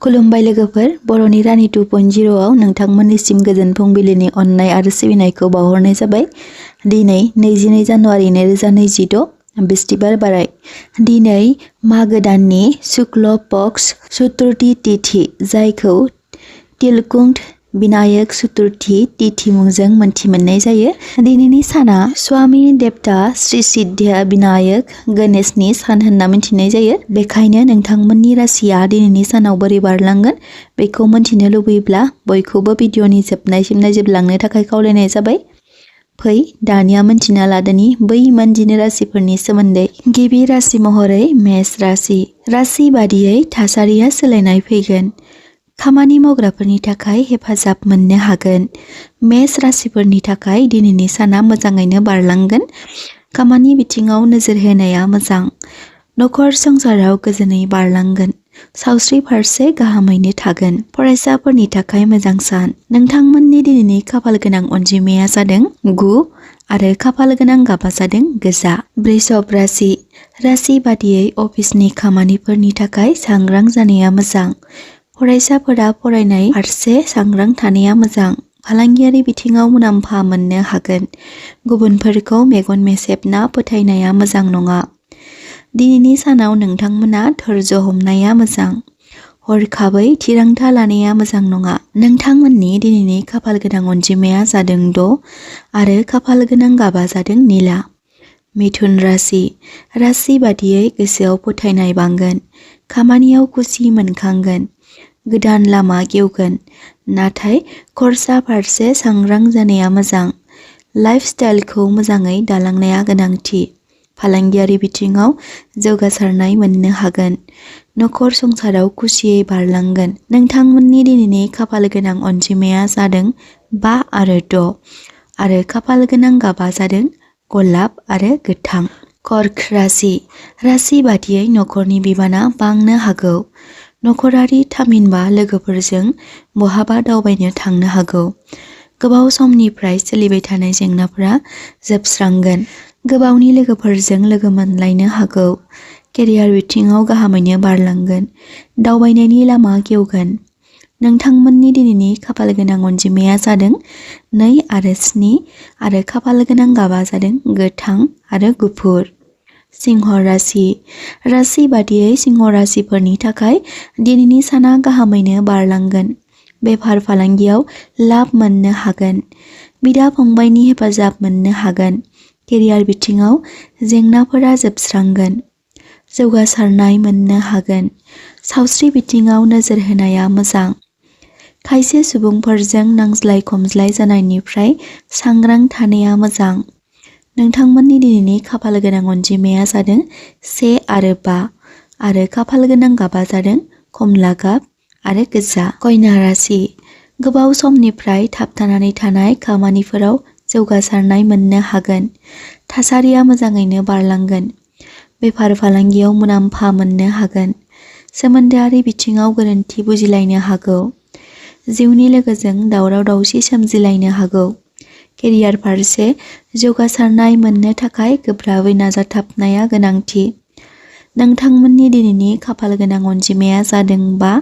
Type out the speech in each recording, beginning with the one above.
खुलुमबाय लोगोफोर, बर'नि रानि 2.0 नोंथांमोननिसिम गोजोन फुंबिलिनि अननाय आरो सिबिनायखौ बावहरनाय जाबाय। दिनै 22 जानुवारि 2026 बिस्तिबार बाराय। दिनै मागो दाननि शुक्ल पक्ष चतुर्थी तिथि, जायखौ तिलकुंट विनायक चतुर्थी तिथि मुंजों मोनथि मोननाय जायो। दिनैनि साना स्वामी देवता श्री सिद्धिया विनायक गणेशनि सान होनना मिथिनाय जायो। बेखायनो नोंथांमोननि राशिया दिनैनि सानाव बोरै बारलांगोन बेखौ मोनथिनो लुबैयोब्ला बयखौबो भिडिअनि जोबनायसिम नायजोबलांनो थाखाय खावलायनाय जाबाय। फै दानिया मोनथिना लादोनि बै मोनजिनै राशिफोरनि सोमोन्दै। गिबि राशि महरै मेष राशि। राशि बादियै थासारिया सोलायनाय फैगोन। खामानि मावग्राफोरनि थाखाय हेफाजाब मोननो हागोन। मेष राशिफोरनि थाखाय दिनैनि साना मोजाङैनो बारलांगोन। खामानि बिथिङाव नोजोर होनाया मोजां। नखर संसाराव गोजोनै बारलांगोन। सावस्रि फारसे गाहामैनो थागोन। फरायसाफोरनि थाखाय मोजां सान। नोंथांमोननि दिनैनि खाफाल गोनां अनजिमाया जादों 9 आरो खाफाल गोनां गाबा जादों गोजा। वृषभ राशि। राशि बादियै अफिसनि खामानिफोरनि थाखाय सांग्रां जानाया मोजां। फरायसाफोरा फरायनाय फारसे सांग्रां थानाया मोजां। फालांगियारि बिथिङाव मुलाम्फा मोननो हागोन। गुबुनफोरखौ मेगन मेसेबना फोथायनाया मोजां नङा। दिनैनि सानाव नोंथांमोना धोर्ज हमनाया मोजां। हरखाबै थिरांथा लानाया मोजां नङा। नोंथांमोननि दिनैनि खाफाल गोनां अनजिमाया जादों 6 आरो खाफाल गोनां गाबा जादों निला। मिथुन राशि। राशि बादियै गोसोआव फोथायनाय बांगोन। खामानियाव खुसि मोनखांगोन। गोदान लामा गेवगोन। नाथाय खरसा फारसे सांग्रां जानाया मोजां। लाइफ स्टाइलखौ मोजाङै दालांनाया गोनांथि। फालांगियारि बिथिङाव जौगासारनाय मोननो हागोन। नखर संसाराव खुसियै बारलांगोन। नोंथांमोननि दिनैनि खाफाल गोनां अनजिमाया जादों 5 आरो 6 आरो खाफाल गोनां गाबा जादों गलाब आरो गोथां। कर्क राशि। राशि बादियै नखरनि बिबाना बांनो हागौ। नखरारि थामहिनबा लोगोफोरजों बहाबा दावबायनो थांनो हागौ। गोबाव समनिफ्राय सोलिबाय थानाय जेंनाफोरा जोबस्रांगोन। गोबावनि लोगोफोरजों लोगो मोनलायनो हागौ। केरियार बिथिङाव गाहामैनो बारलांगोन। दावबायनायनि लामा गेवगोन। नोंथांमोननि दिनैनि खाफाल गोनां अनजिमाया जादों 2 आरो 7 आरो खाफाल गोनां गाबा जादों गोथां आरो गुफुर। सिंह राशि। राशि बादियै सिंह राशिफोरनि थाखाय दिनैनि साना गाहामैनो बारलांगोन। बेफार फालांगियाव लाब मोननो हागोन। बिदा फंबायनि हेफाजाब मोननो हागोन। केरियार बिथिङाव जेंनाफोरा जोबस्रांगोन। जौगासारनाय मोननो हागोन। सावस्रि बिथिङाव नोजोर होनाया मोजां। खायसे सुबुंफोरजों नांज्लाय खमज्लाय जानायनिफ्राय सांग्रां थानाया मोजां। नोंथांमोननि दिनैनि खाफाल गोनां अनजिमाया जादों 1 आरो 5 आरो खाफाल गोनां गाबा जादों कमला गाब आरो गोजा। कन्या राशि। गोबाव समनिफ्राय थाबथानानै थानाय खामानिफोराव जौगासारनाय मोननो हागोन। थासारिया मोजाङैनो बारलांगोन। बेफार फालांगियाव मुलाम्फा मोननो हागोन। सोमोन्दोआरि बिथिङाव गोरोन्थि बुजिलायनो हागौ। जिउनि लोगोजों दावराव दावसि सोमजिलायनो हागौ। केरियार फारसे जौगासारनाय मोननो थाखाय गोब्राबै नाजाथाबनाया गोनांथि। नोंथांमोननि दिनैनि खाफाल गोनां अनजिमाया जादों 5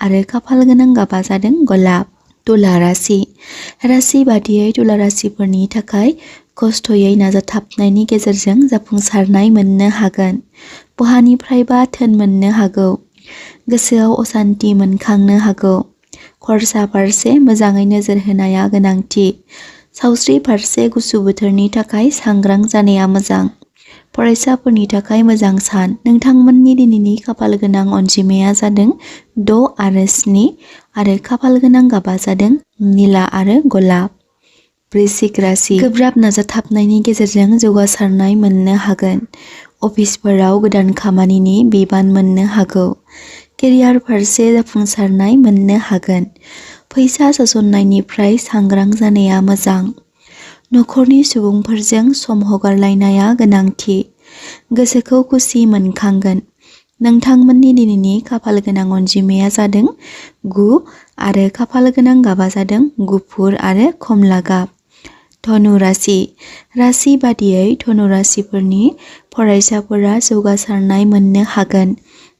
आरो खाफाल गोनां गाबा जादों गलाब। तुला राशि। राशि बादियै तुला राशिफोरनि थाखाय खस्थयै नाजाथाबनायनि गेजेरजों जाफुंसारनाय मोननो हागोन। बहानिफ्रायबा धोन मोननो हागौ। गोसोआव असान्ति मोनखांनो हागौ। खरसा फारसे मोजाङै नोजोर होनाया गोनांथि। सावस्रि फारसे गुसु बोथोरनि थाखाय सांग्रां जानाया मोजां। फरायसाफोरनि थाखाय मोजां सान। नोंथांमोननि दिनैनि खाफाल गोनां अनजिमाया जादों 6 आरो 7 आरो खाफाल गोनां गाबा जादों निला आरो गलाब। वृश्चिक राशि। गोब्राब नाजाथाबनायनि गेजेरजों जौगासारनाय मोननो हागोन। अफिसफोराव गोदान खामानिनि बिबान मोननो हागौ। केरियार फारसे जाफुंसारनाय मोननो हागोन। फैसा सोसननायनिफ्राय सांग्रां जानाया मोजां। नखरनि सुबुंफोरजों सम हगारलायनाया गोनांथि। गोसोखौ खुसि मोनखांगोन। नोंथांमोननि दिनैनि खाफाल गोनां अनजिमाया जादों 9 आरो खाफाल गोनां गाबा जादों गुफुर आरो कमला गाब। धनु राशि। राशि बादियै धनु राशिफोरनि फरायसाफोरा जौगासारनाय मोननो हागोन।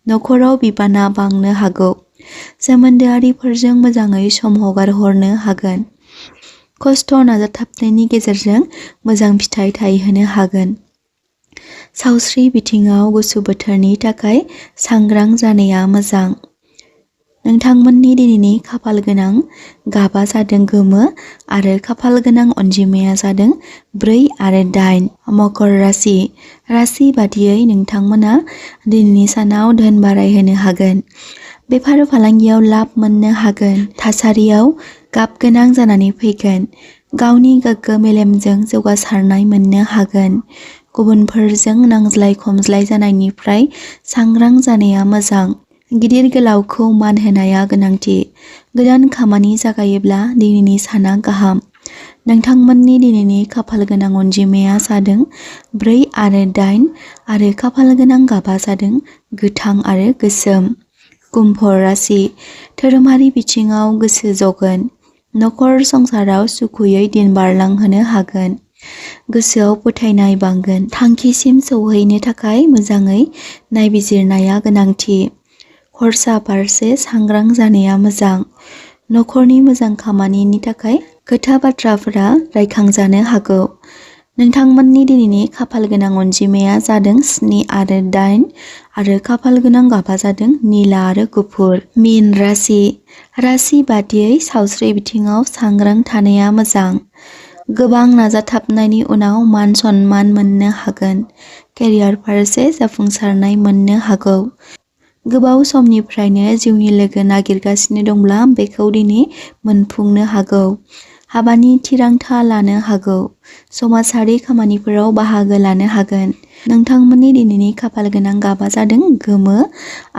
नखराव बिबाना बांनो हागौ। सोमोन्दोआरिफोरजों मोजाङै सम हगारहरनो हागोन। खस्थ' नाजाथाबनायनि गेजेरजों मोजां फिथाइ थायहोनो हागोन। सावस्रि बिथिङाव गुसु बोथोरनि थाखाय सांग्रां जानाया मोजां। नोंथांमोननि दिनैनि खाफाल गोनां गाबा जादों गोमो आरो खाफाल गोनां अनजिमाया जादों 4 आरो 8। मकर राशि। राशि बादियै नोंथांमोना दिनैनि सानाव धोन बारायहोनो हागोन। बेफार फालांगियाव लाब मोननो हागोन। थासारियाव गाब गोनां जानानै फैगोन। गावनि गोग्गो मेलेमजों जौगासारनाय मोननो हागोन। गुबुनफोरजों नांज्लाय खमज्लाय जानायनिफ्राय सांग्रां जानाया मोजां। गिदिर गोलावखौ मान होनाया गोनांथि। गोदान खामानि जागायोब्ला दिनैनि साना गाहाम। नोंथांमोननि दिनैनि खाफाल गोनां अनजिमाया जादों 4 आरो 8 आरो खाफाल गोनां गाबा जादों गोथां आरो गोसोम। कुम्भ राशि। धोरोमारि बिथिङाव गोसो जगोन। नखर संसाराव सुखुयै दिन बारलांहोनो हागोन। गोसोआव फोथायनाय बांगोन। थांखिसिम सौहैनो थाखाय मोजाङै नायबिजिरनाया गोनांथि। खरसा फारसे सांग्रां जानाया मोजां। नखरनि मोजां खामानिनि थाखाय खोथा बाथ्राफोरा रायखांजानो हागौ। नोंथांमोननि दिनैनि खाफाल गोनां अनजिमाया जादों 7 आरो 8 आरो खाफाल गोनां गाबा जादों निला आरो गुफुर। मीन राशि। राशि बादियै सावस्रि बिथिङाव सांग्रां थानाया मोजां। गोबां नाजाथाबनायनि उनाव मान सन्मान मोननो हागोन। केरियार फारसे जाफुंसारनाय मोननो हागौ। गोबाव समनिफ्रायनो जिउनि लोगो नागिरगासिनो दंब्ला बेखौ दिनै मोनफुंनो हागौ। हाबानि थिरांथा लानो हागौ। समाजारि खामानिफोराव बाहागो लानो हागोन। नोंथांमोननि दिनैनि खाफाल गोनां गाबा जादों गोमो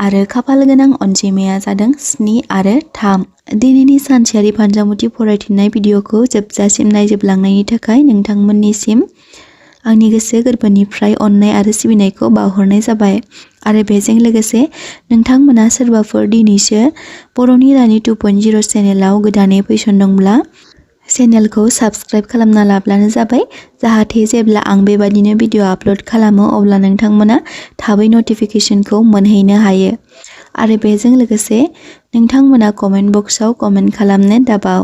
आरो खाफाल गोनां अनजिमाया जादों 7 आरो 3। दिनैनि सानसेयारि फानजामुथि फरायथिनाय भिडिअखौ जोबजासिम नायजोबलांनायनि थाखाय नोंथांमोननिसिम आंनि गोसो गोरबोनिफ्राय अननाय आरो सिबिनायखौ बावहरनाय जाबाय। आरो बेजों लोगोसे नोंथांमोना सोरबाफोर दिनैसो बर'नि रानि 2.0 चेनेलाव गोदानै फैसनदोंब्ला चेनेलखौ साबस्क्राइब खालामना लाब्लानो जाबाय, जाहाथे जेब्ला आं बेबादिनो भिडिअ आपल'ड खालामो अब्ला नोंथांमोना थाबै नटिफिकेसनखौ मोनहैनो हायो। आरो बेजों लोगोसे नोंथांमोना कमेन्ट बक्सआव कमेन्ट खालामनो दाबाव।